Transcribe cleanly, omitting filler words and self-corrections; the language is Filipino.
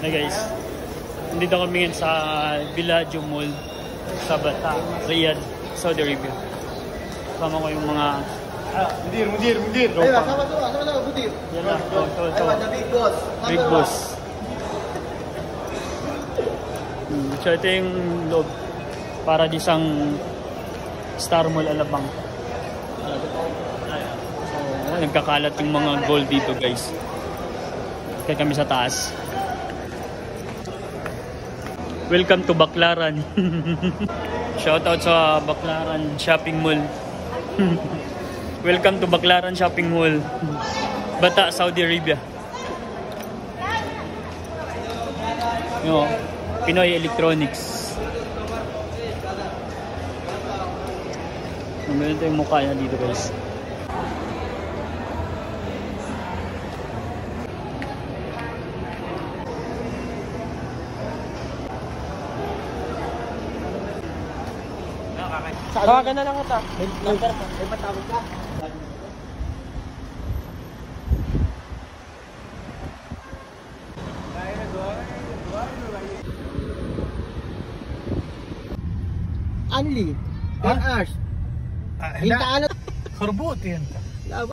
Hey guys, nandito kami ngayon sa Bellagio Mall sa Bata, Riyadh, Saudi Arabia. Kasama ko yung mga Mudir. tropa. Sama, Mudir. Yan lang, The big boss. Big boss. So ito yung loob para di sang Star Mall Alabang. So nagkakalat yung mga gold dito guys. Kaya kami sa taas. Welcome to Baclaran. Shoutout sa Baclaran Shopping Mall. Welcome to Baclaran Shopping Mall. Bata, Saudi Arabia. Yo, Pinoy Electronics. Ganito yung mukha niya dito guys. Tawagan na lang kita. May patawag ka. Anli. Dan Ash. Hintaan na. خربوط انت